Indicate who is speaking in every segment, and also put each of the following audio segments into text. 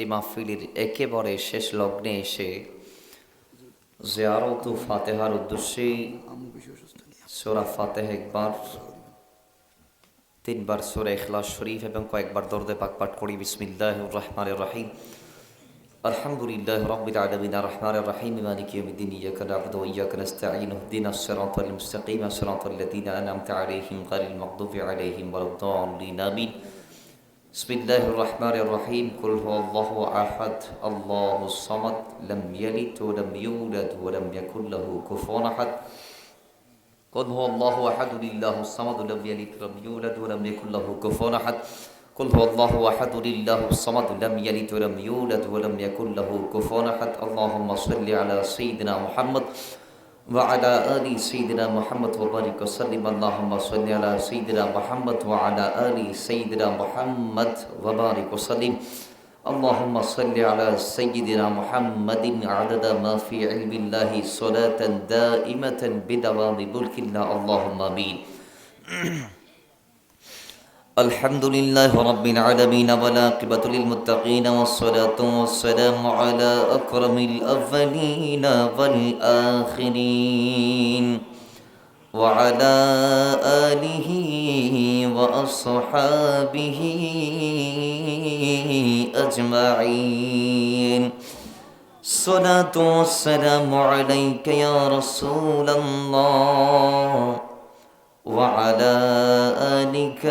Speaker 1: এই মাহফিলের একেবারে শেষ লগ্নে এসে জিয়ারত ও ফাতেহার উদ্দেশ্যে সূরা ফাতিহা একবার, তিনবার সূরা ইখলাস শরীফ এবং কয়েকবার দরুদ পাক পাঠ করি। বিসমিল্লাহির রহমানির রহিম। আলহামদুলিল্লাহি রাব্বিল আলামিন আর রহমানির রহিম মালিকি ইয়াউমিদ্দিন ইয়্যাকা না'বুদু ওয়া ইয়্যাকা নাস্তাঈন ইহদিনাস সিরাতাল মুস্তাকিম সিরাতাল লাযীনা আন'আমতা আলাইহিম গায়রিল মাগদুবি আলাইহিম ওয়ালাদ-দাল্লিন আমিন। বিসমিল্লাহির রহমানির রহিম। কুল হুয়াল্লাহু আহাদ আল্লাহুস সামাদ লাম ইয়ালিদ ওয়া লাম ইউলাদ ওয়া লাম ইয়াকুল লাহু কুফুওয়ান আহাদ। কুল হুয়াল্লাহু আহাদ লিল্লাহুস সামাদ লাম ইয়ালিদ ওয়া লাম ইউলাদ ওয়া লাম ইয়াকুল লাহু কুফুওয়ান আহাদ। কুল হুয়াল্লাহু আহাদ লিল্লাহুস সামাদ লাম ইয়ালিদ ওয়া লাম ইউলাদ ওয়া লাম ইয়াকুল লাহু কুফুওয়ান আহাদ। আল্লাহুম্মা সাল্লি আলা সাইয়্যিদিনা মুহাম্মদ وعلى آل سيدنا محمد وبارك وسلم. اللهم صل على سيدنا محمد وعلى آل سيدنا محمد وبارك وسلم. اللهم صل على سيدنا محمد عدد ما في علم الله صلاة دائمة بدوام ملك الله. اللهم آمين. الحمد لله رب العالمين والعاقبة للمتقين والصلاة والسلام على أكرم الأولين والآخرين وعلى آله وأصحابه أجمعين. الصلاة والسلام عليك يا رسول الله وعلى آلك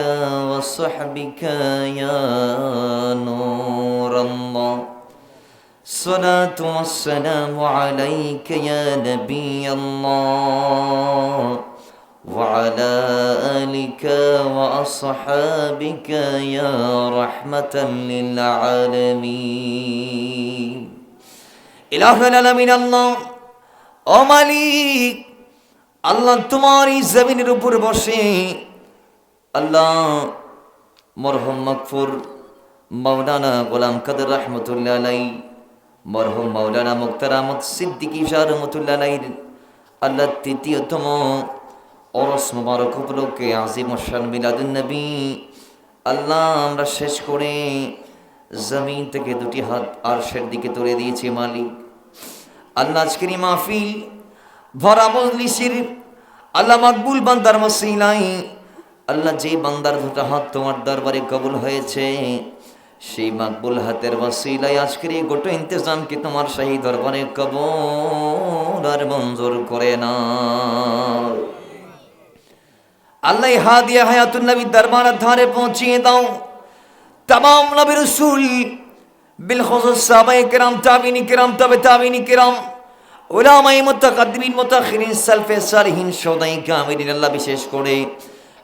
Speaker 1: وصحبك يا نور الله. الصلاة والسلام عليك يا نبي الله وعلى آلك وأصحابك يا رحمة للعالمين. إله العالمين الله ও মালিক, আল্লাহ তোমার এই জমিনের উপর বসে আল্লাহ মরহুম মাগফুর মাওলানা গোলাম কাদের রহমতুল্লাহ আলাই, মরহুম মাওলানা মুক্তার আহমদ সিদ্দিকী শাহ রহমতুল্লাহ আলাইর আল্লাহ তৃতীয়তম ওরস মুবারক উপলক্ষে আজিম শান মিলাদুন নবী আল্লাহ আমরা শেষ করে জমিন থেকে দুটি হাত আরশের দিকে তুলে দিয়েছি মালিক। আল্লাহ আজকের এই মাহফিল ভরা মজলিসের আল্লাহ মাকবুল বান্দার ওসিলায় আল্লাহ যে বান্দার দুটো হাত তোমার দরবারে কবুল হয়েছে সেই মাকবুল হাতের ওসিলায় আজকের এই গোটা ইন্তজামকে তোমার শাহী দরবারে কবুল আর মঞ্জুর করে নাও। আল্লাহ হাদিয়া হায়াতুন নবীর দরবারের ধারে পৌঁছিয়ে দাও। तमाम नबी रसूल बिलखुसूस साहबाए किराम ताबीनी किराम तबे ताबीनी किराम उलामाए मुतकद्दिमीन मुताखिरीन सलफे सालिहीन शुहदाए कामिलीन আল্লাহ বিশেষ করে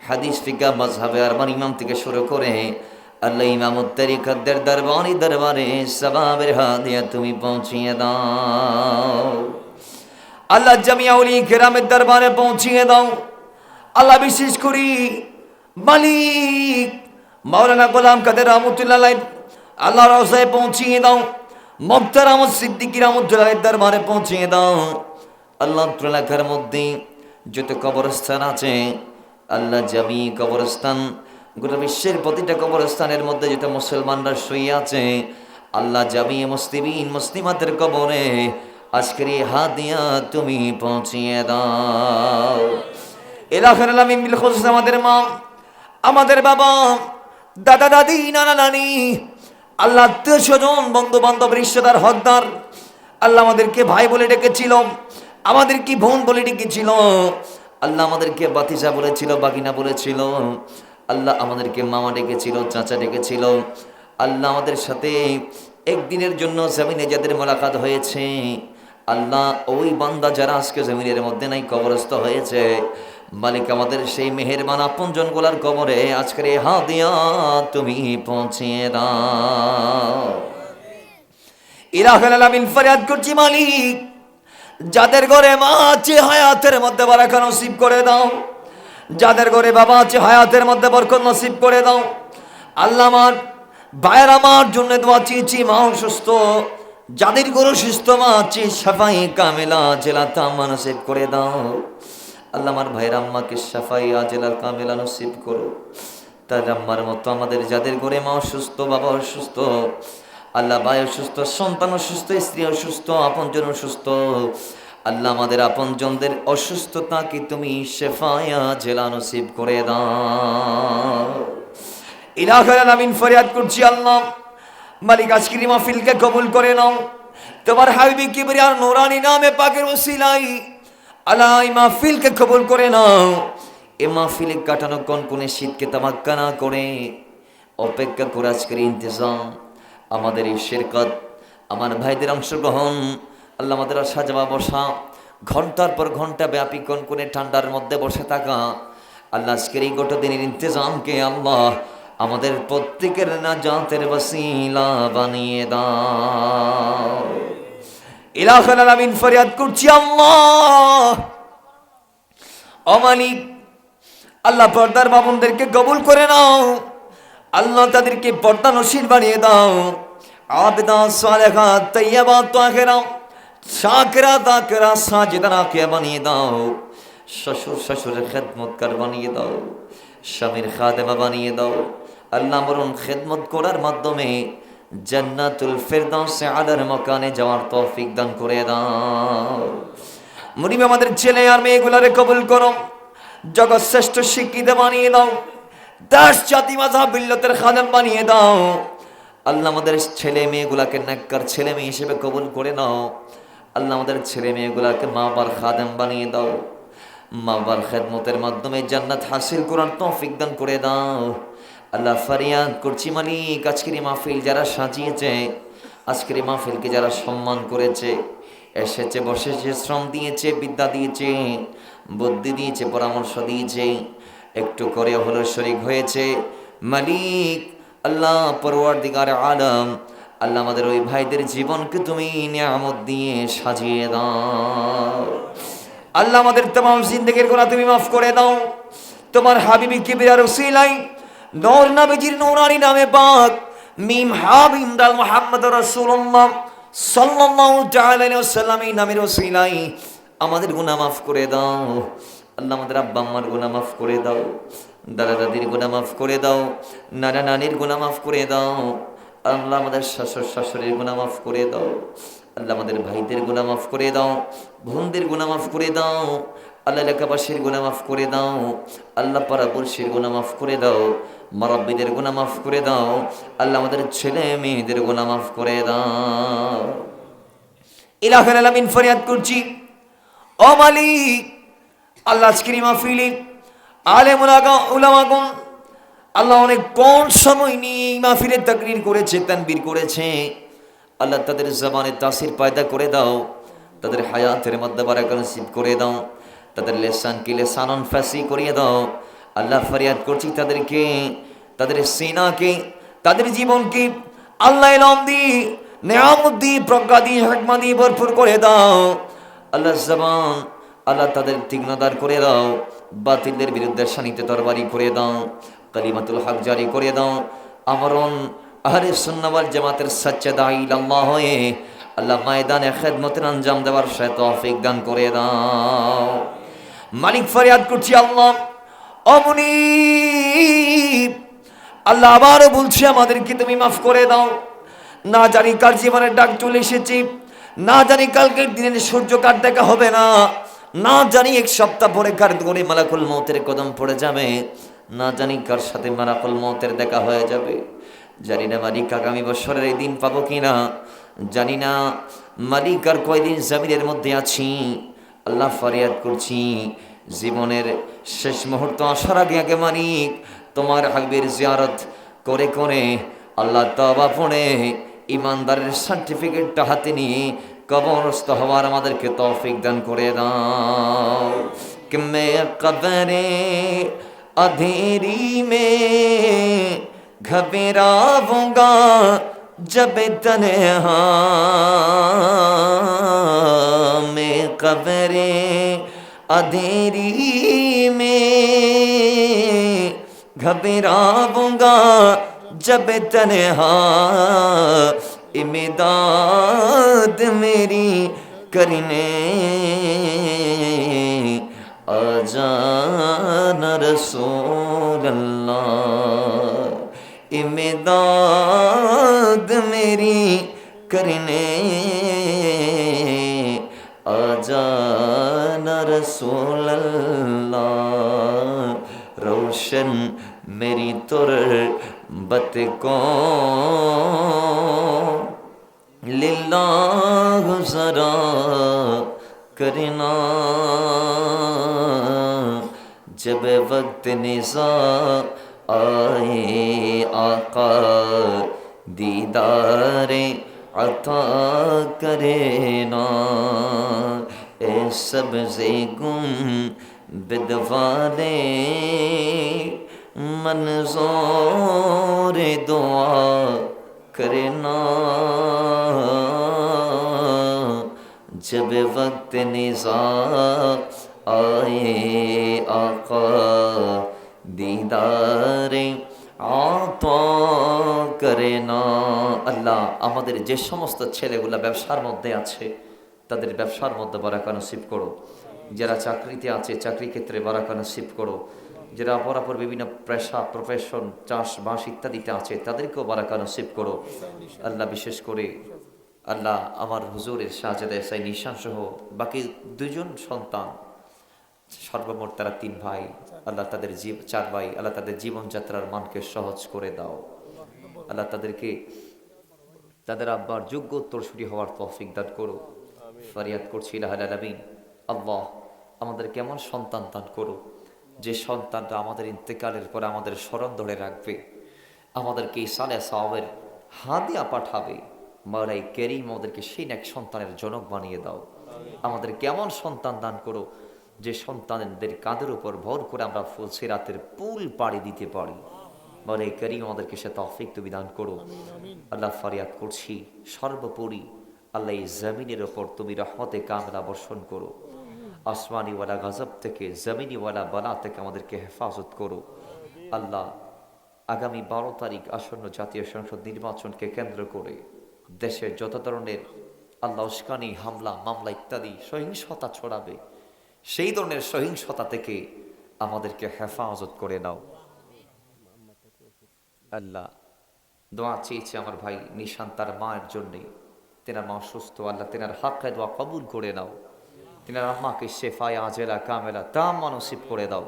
Speaker 1: হাদিস ফিকহ মাযহাবে আরবান ইমাম থেকে শুরু করে আল্লাহ ইমামুত তরিকতদের দরবারে সওয়াবের হাদিয়া তুমি পৌঁছিয়ে দাও। আল্লাহ জামিয়া উলি কিরামের দরবারে পৌঁছিয়ে দাও। আল্লাহ বিশেষ করে মালিক মাওলানা গোলাম কাদের রহমতুল্লাহ আলাইহি আল্লাহ রওজায় পৌঁছিয়ে দাও। মুক্তার আহমদ সিদ্দিকী রহমতুল্লাহ আলাইহির দরবারে পৌঁছিয়ে দাও। আল্লাহ এলাকার মধ্যে যত কবরস্থান আছে আল্লাহ জামি কবরস্থান, গোটা বিশ্বের প্রতিটা কবরস্থানের মধ্যে যত মুসলমানরা শুয়ে আছে আল্লাহ জামি মুসলিমিন মুসলিমাতের কবরে আজকের এই হাদিয়া তুমি পৌঁছিয়ে দাও। ইলাহুল আলামিন বিল খুসুস আমাদের মা, আমাদের বাবা, দাদা দাদি, নানা নানি, আল্লাহ আত্মীয় স্বজন বন্ধু বান্ধব রিশতেদার হকদার আল্লাহ আমাদেরকে ভাই বলে ডেকেছিল, আমাদেরকে বোন বলে ডেকেছিল, আল্লাহ আমাদেরকে বাতিজা বলেছিল, বাগিনা বলেছিল, আল্লাহ আমাদেরকে মামা ডেকেছিল, চাচা ডেকেছিল। আল্লাহ আমাদের সাথে একদিনের জন্য জমিনে যাদের মোলাকাত হয়েছে আল্লাহ ওই বান্দা যারা আজকে জমিনের মধ্যে নাই কবরস্থ হয়েছে মালিক আমাদের সেই মেহেরবান আপনজন গোলার কবরে আজকের এই হাদিয়া তুমি পৌঁছিয়ে দাও। ইলাহুল আলামিন ফরিয়াদ করছি মালিক, যাদের ঘরে মা আছে হায়াতের মধ্যে বারাকা নসিব করে দাও, যাদের ঘরে বাবা আছে হায়াতের মধ্যে বরকত নসিব করে দাও। আল্লাহ আমার ভাইয়ের আমার জন্য দোয়া চেয়েছি, মা অসুস্থ, যাদের ঘরে সুস্থ মা আছে শাফায়ে কামেলা জেলা তাম্মা নসিব করে দাও। আল্লাহ আমার ভাইয়ের আম্মাকে শাফায়ে আজেলা কামেলা নসিব করো। তার আম্মার মতো আমাদের যাদের ঘরে মা অসুস্থ, বাবা অসুস্থ, আল্লাহ ভাই অসুস্থ, সন্তান অসুস্থ, স্ত্রী অসুস্থ, আপনজন অসুস্থ। আল্লাহ আমাদের আপনজনদের অসুস্থতাকে তুমি শেফায়া জেলা নসিব করে দাও। ইলাহুল আলামিন ফরিয়াদ করছি আল্লাহ মালিক আজকের মাহফিলকে কবুল করে নাও তোমার হাবিবি কিবরিয়ার নূরানি নামে পাকের ওসিলায়। আল্লাহ এই মাহফিলকে কবুল করে নাও। এ মাহফিলে কাটানো কনকনে শীতকে তামাক্কা না করে অপেক্ষা করে আজকের ইন্তজাম, আমাদের এই শিরকত, আমার ভাইদের অংশগ্রহণ, আল্লাহ আমাদের সাজাবা বসা, ঘন্টার পর ঘন্টা ব্যাপী কনকনে ঠান্ডার মধ্যে বসে থাকা, আল্লাহ আজকের এই গোটা দিনের ইন্তজামকে আল্লাহ আমাদের প্রত্যেকের নাজাতের ওসিলা বানিয়ে দাও। ইলাহুল আলামিন ফরিয়াদ করছি আল্লাহ ও মালিক, আল্লাহ পর্দার বাবনদেরকে কবুল করে নাও। আল্লাহ তাদেরকে পর্দা নসিব বানিয়ে দাও। আবেদা সালেহা তৈয়বা তাহেরা শাকিরা তাকিরা সাজিদা রাকিয়া বানিয়ে দাও। শ্বশুর শাশুড়ের খেদমতকার বানিয়ে দাও। স্বামীর খাদেমা বানিয়ে দাও। আল্লাহ মরণ খেদমত করার মাধ্যমে জান্নাতুল ফেরদাউসে আলার মকানে যাওয়ার তৌফিক দান করে দাও। মুনিব আমাদের ছেলে আর মেয়েগুলারে কবুল করো। জগৎ শ্রেষ্ঠ শিক্ষিত বানিয়ে দাও। দেশ জাতি মাযহাব বিল্লাতের খাদেম বানিয়ে দাও। আল্লাহ আমাদের ছেলে মেয়েগুলাকে নেককার ছেলে মেয়ে হিসেবে কবুল করে নাও। আল্লাহ আমাদের ছেলে মেয়েগুলাকে মা বাবার খাদেম বানিয়ে দাও। মা বাবার খেদমতের মাধ্যমে জান্নাত হাসিল করার তৌফিক দান করে দাও। আল্লাহ ফরিয়াদ করছি মালিক, আজকের এই মাহফিল যারা সাজিয়েছে, আজকের এই মাহফিলকে যারা সম্মান করেছে, এসেছে বসেছে, শ্রম দিয়েছে, বিদ্যা দিয়েছে, বুদ্ধি দিয়েছে, পরামর্শ দিয়েছে, একটু করে হলো শরীক হয়েছে, মালিক আল্লাহ পরওয়ারদিগার আলম, আল্লাহ আমাদের ওই ভাইদের জীবনকে তুমি নিয়ামত দিয়ে সাজিয়ে দাও। আল্লাহ আমাদের तमाम জিন্দেগির গুনাহ তুমি মাফ করে দাও। তোমার হাবিবি কিবরিয়ার ওসিলায় নূর নবীজির নূরানি নামে পাক মিম হাবিম দাল মুহাম্মদ রাসূলুল্লাহ সাল্লাল্লাহু তাআলা আলাইহি ওয়াসাল্লাম এই নামের ওসিলায় আমাদের গুনাহ মাফ করে দাও। আল্লাহ আমাদের আব্বা আম্মার গুনাহ মাফ করে দাও। দাদা দাদির গুনাহ মাফ করে দাও। নানা নানির গুনাহ মাফ করে দাও। আল্লাহ আমাদের শ্বশুর শাশুড়ির গুনাহ মাফ করে দাও। আল্লাহ আমাদের ভাইদের গুনাহ মাফ করে দাও। বোনদের গুনাহ মাফ করে দাও। আল্লাহ এলাকাবাসীর গুনাহ মাফ করে দাও। আল্লাহ পাড়াপড়শির গুনাহ মাফ করে দাও। মুরব্বিদের গুনাহ মাফ করে দাও। আল্লাহ আমাদের ছেলে মেয়েদের গুনাহ মাফ করে দাও। ইলাহুল আলামিন ফরিয়াদ করছি ও মালিক, আল্লাহ আজকের মাহফিলে আলেম উলামাগণ আল্লাহ অনেক কম সময় নিয়ে এই মাহফিলের তাকরীর করেছে, তানবীর করেছে। আল্লাহ তাদের জবানে তাসির পয়দা করে দাও। তাদের হায়াতের মধ্যে বারাকা নসিব করে দাও। তাদের লিসানকে লিসানুন ফাসি করিয়ে দাও। আল্লাহ ফরিয়াদ করছি তাদেরকে, তাদের সিনাকে, তাদের জীবনকে আল্লাহ ইলম দিয়ে, নিয়ামত দিয়ে, প্রজ্ঞা দিয়ে, হিকমত দিয়ে ভরপুর করে দাও। আল্লাহ জবান আল্লাহ তাদের তীক্ষ্ণতার করে দাও। বাতিলদের বিরুদ্ধে শানিতে তরবারি করে দাও। কালিমাতুল হক জারি করে দাও। আমরণ আহলে সুন্নাহ ওয়াল জামাতের সচ্চা দাঈ ইলাল্লাহ হয়ে আল্লাহ ময়দানে খেদমতের আঞ্জাম দেওয়ার তৌফিক দান করে দাও। মালিক ফরিয়াদ করছি আল্লাহ ও মুনীব, আল্লাহ আবারও বলছি আমাদেরকে তুমি মাফ করে দাও। না জানি কার জীবনের ডাক চলে এসেছি, না জানি কালকের দিনে সূর্য কার দেখা হবে না, না জানি এক সপ্তাহ পরে কার করে মালাকুল মউতের কদম পড়ে যাবে, না জানি কার সাথে মালাকুল মউতের দেখা হয়ে যাবে। জানি না মালিক আগামী বছরের এই দিন পাবো কিনা, জানি না মালিক আর কয়দিন জমিনের মধ্যে আছি। আল্লাহ ফরিয়াদ করছি জীবনের শেষ মুহূর্ত আসার আগে আগে মালিক তোমার হাবিবের জিয়ারত করে করে আল্লাহ তওবা পড়ে ইমানদারের সার্টিফিকেটটা হাতে নিয়ে কবরস্থ হওয়ার আমাদেরকে তৌফিক দান করে দাও। कि मैं कब्रे अंधेरी में घबराऊंगा जब तन्हा, मैं कब्रे अंधेरी में घबराऊंगा जब तन्हा, इमदाद मेरी करने आजाना रसूल अल्लाह, इमदाद खिदमत मेरी करने आजाना रसूल अल्लाह, रोशन मेरी तुरबत को लिल्लाह ज़रा करना, जब वक्त निज़ा आए आका दीदारे अता करे ना, ए सबसे गुम बिदवाले मंजूर दुआ करना, जब वक्त निज़ा आए आका दीदारे আতা করে না। আল্লাহ, আমাদের যে সমস্ত ছেলেগুলা ব্যবসার মধ্যে আছে তাদের ব্যবসার মধ্যে বারাকা নসিব করো, যারা চাকরিতে আছে চাকরি ক্ষেত্রে বারাকা নসিব করো, যারা অপরাপর বিভিন্ন পেশা প্রফেশন চাষবাস ইত্যাদিতে আছে তাদেরকেও বারাকা নসিব করো। আল্লাহ, বিশেষ করে আল্লাহ আমার হুজুরের শাহজাদা এসআই নিশান সহ বাকি 2জন সন্তান, সর্বমোট তারা 3 ভাই, আল্লাহ তাদের 4 ভাই, আল্লাহ তাদের জীবনযাত্রার মানকে সহজ করে দাও। আল্লাহ তাদেরকে তাদের আব্বার যোগ্য উত্তরসূরি হওয়ার তৌফিক দান করো। ফরিয়াদ করছি ইলাহুল আলামিন, আল্লাহ আমাদের কেমন সন্তান দান করো যে সন্তানরা আমাদের ইন্তেকালের পর আমাদের স্মরণ ধরে রাখবে, আমাদেরকে সালে সাওয়াবের হাদিয়া পাঠাবে। মাওলাই কেরিম আমাদেরকে সেই এক সন্তানের জনক বানিয়ে দাও। আমাদের কেমন সন্তান দান করো যে সন্তানদের কাঁধের উপর ভর করে আমরা ফুলসিরাতের পুল পাড়ি দিতে পারি। মাওলাই কেরিম আমাদেরকে সে তৌফিক তুমি দান করো। আল্লাহ, ফরিয়াদ করছি সর্বোপরি আল্লাহ এই জমিনের ওপর তুমি রহমতে কামলা বর্ষণ করো। আসমানিওয়ালা গজব থেকে, জমিনিওয়ালা বালা থেকে আমাদেরকে হেফাজত করো। আল্লাহ, আগামী 12 তারিখ আসন্ন জাতীয় সংসদ নির্বাচনকে কেন্দ্র করে দেশের যত ধরনের আল্লাহ উস্কানি হামলা মামলা ইত্যাদি সহিংসতা ছড়াবে, সেই ধরনের সহিংসতা থেকে আমাদেরকে হেফাজত করে নাও। আল্লাহ, দোয়া চেয়েছে আমার ভাই নিশান তার মায়ের জন্যে, তেনার মা সুস্থ, আল্লাহ তেনার হাক্কে দোয়া কবুল করে নাও। তেনার আম্মাকে শেফায়ে আজেলা কামেলা তাম্মা নসিব করে দাও।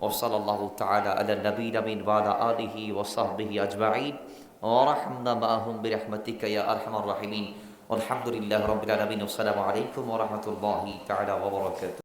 Speaker 1: ও সাল্লাল্লাহু তাআলা আলা নবিয়িনা আমিন ওয়া আলা আলিহি ওয়া সাহবিহি আজমাইন ওয়া রাহমনা মাআহুম বিরহমাতিকা ইয়া আরহামার রাহিমিন। আলহামদুলিল্লাহি রাব্বিল আলামিন। আসসালামু আলাইকুম ওয়া রাহমাতুল্লাহি তাআলা ওয়া বারাকাতুহু।